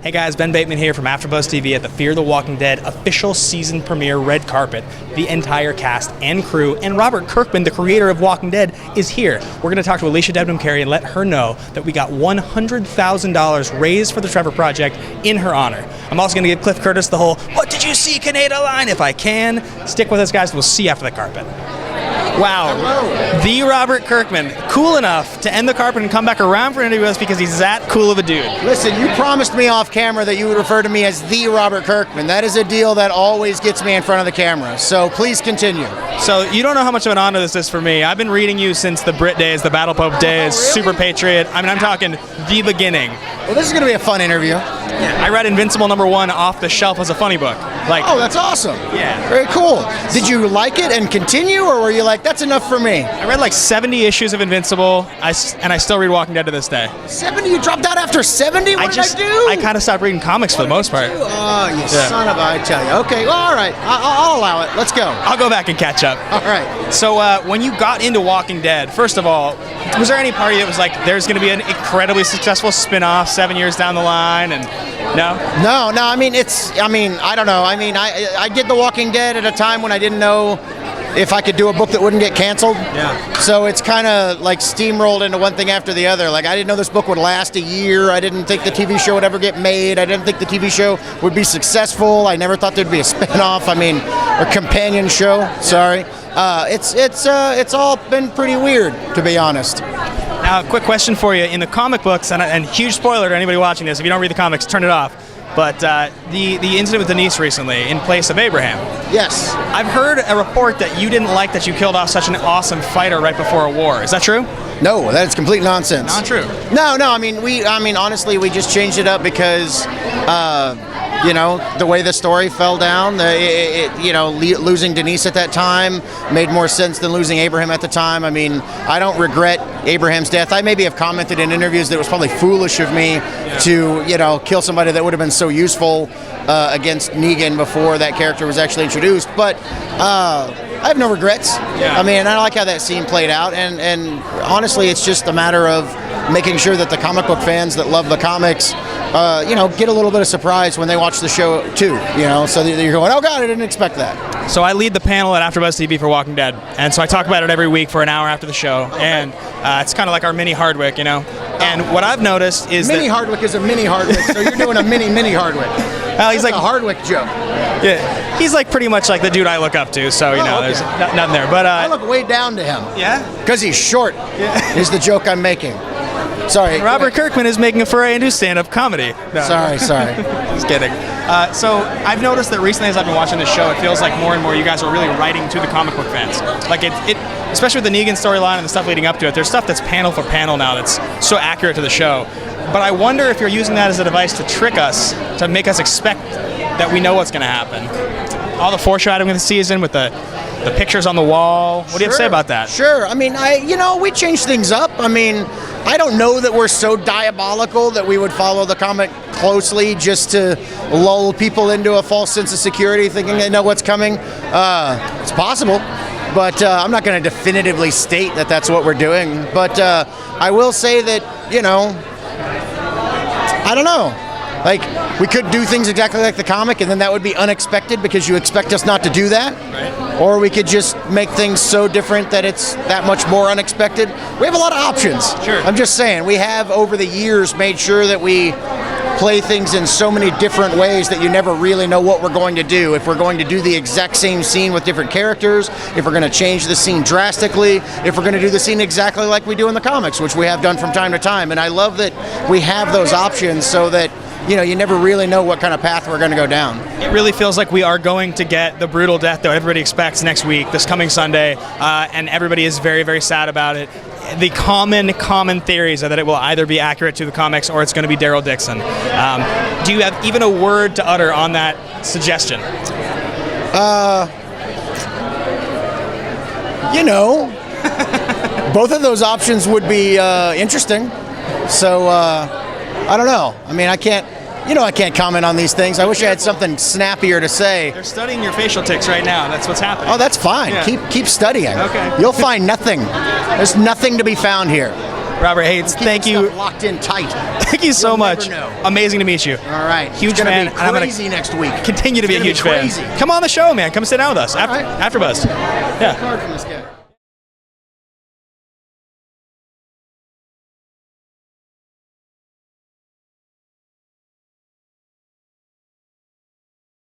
Hey guys, Ben Bateman here from AfterBuzz TV at the Fear the Walking Dead official season premiere red carpet. The entire cast and crew, and Robert Kirkman, the creator of Walking Dead, is here. We're going to talk to Alicia Debnam Carey and let her know that we got $100,000 raised for the Trevor Project in her honor. I'm also going to give Cliff Curtis the whole "What did you see, Canada?" line if I can. Stick with us, guys. We'll see you after the carpet. Wow. Hello. The Robert Kirkman, cool enough to end the carpet and come back around for an interview with us because he's that cool of a dude. Listen, you promised me off camera that you would refer to me as the Robert Kirkman. That is a deal that always gets me in front of the camera. So please continue. So you don't know how much of an honor this is for me. I've been reading you since the Brit days, the Battle Pope days, really? Super Patriot. I mean, I'm talking the beginning. Well, this is going to be a fun interview. Yeah. I read Invincible #1 off the shelf as a funny book. Like, oh, that's awesome. Yeah. Very cool. Did you like it and continue, or were you like, that's enough for me? I read like 70 issues of Invincible, and I still read Walking Dead to this day. 70? You dropped out after 70? What did I do? I kind of stopped reading comics for the most part. Oh, you son of a, I tell you. Okay, well, all right. I'll allow it. Let's go. I'll go back and catch up. All right. So when you got into Walking Dead, first of all, was there any part of you that was like, there's going to be an incredibly successful spin-off 7 years down the line, and no? No, I mean, I don't know. I mean, I did The Walking Dead at a time when I didn't know if I could do a book that wouldn't get canceled. Yeah. So it's kind of like steamrolled into one thing after the other. Like, I didn't know this book would last a year. I didn't think the TV show would ever get made. I didn't think the TV show would be successful. I never thought there'd be a spin-off. I mean, a companion show. Sorry. It's all been pretty weird, to be honest. Now, quick question for you. In the comic books, and huge spoiler to anybody watching this, if you don't read the comics, turn it off. But the incident with Denise recently, in place of Abraham. Yes. I've heard a report that you didn't like that you killed off such an awesome fighter right before a war. Is that true? No, that is complete nonsense. Not true. No. I mean, honestly, we just changed it up because, the way the story fell down, losing Denise at that time made more sense than losing Abraham at the time. I mean, I don't regret Abraham's death. I maybe have commented in interviews that it was probably foolish of me to, kill somebody that would have been so useful against Negan before that character was actually introduced. But I have no regrets. Yeah. I mean, I like how that scene played out, and honestly, it's just a matter of making sure that the comic book fans that love the comics, get a little bit of surprise when they watch the show too. So that you're going, oh God, I didn't expect that. So I lead the panel at AfterBuzz TV for Walking Dead, and so I talk about it every week for an hour after the show, and it's kind of like our mini Hardwick, And what I've noticed is mini Hardwick is a mini Hardwick, so you're doing a mini Hardwick. Well, he's like a Hardwick joke. Yeah, he's like pretty much like the dude I look up to, so there's nothing there. But I look way down to him. Yeah, because he's short. Yeah. Is the joke I'm making. Sorry. Robert Kirkman is making a foray into stand-up comedy. No. Sorry. Just kidding. So I've noticed that recently, as I've been watching this show, it feels like more and more you guys are really writing to the comic book fans. Like it especially with the Negan storyline and the stuff leading up to it. There's stuff that's panel for panel now that's so accurate to the show. But I wonder if you're using that as a device to trick us, to make us expect that we know what's going to happen. All the foreshadowing of the season with the pictures on the wall. What do you have to say about that? Sure. I mean, we change things up. I mean, I don't know that we're so diabolical that we would follow the comic closely just to lull people into a false sense of security, thinking they know what's coming. It's possible, but I'm not going to definitively state that that's what we're doing. But I will say that, I don't know. Like, we could do things exactly like the comic, and then that would be unexpected because you expect us not to do that. Right. Or we could just make things so different that it's that much more unexpected. We have a lot of options. Sure. I'm just saying, we have over the years made sure that we play things in so many different ways that you never really know what we're going to do. If we're going to do the exact same scene with different characters, if we're going to change the scene drastically, if we're going to do the scene exactly like we do in the comics, which we have done from time to time. And I love that we have those options so that you never really know what kind of path we're going to go down. It really feels like we are going to get the brutal death that everybody expects next week, this coming Sunday, and everybody is very, very sad about it. The common theories are that it will either be accurate to the comics or it's going to be Daryl Dixon. Do you have even a word to utter on that suggestion? Both of those options would be interesting. So, I don't know. I mean, I can't comment on these things. I wish I had something snappier to say. They're studying your facial tics right now. That's what's happening. Oh, that's fine. Yeah. Keep studying. Okay. You'll find nothing. There's nothing to be found here. Robert Hates, thank you. Locked in tight. Thank you so You'll much. never know. Amazing to meet you. All right. Huge it's gonna fan. Be and I'm gonna crazy next week. continue to be a huge crazy. fan. Come on the show, man. Come sit down with us. All right. Afterbuzz. Yeah. Card from this guy.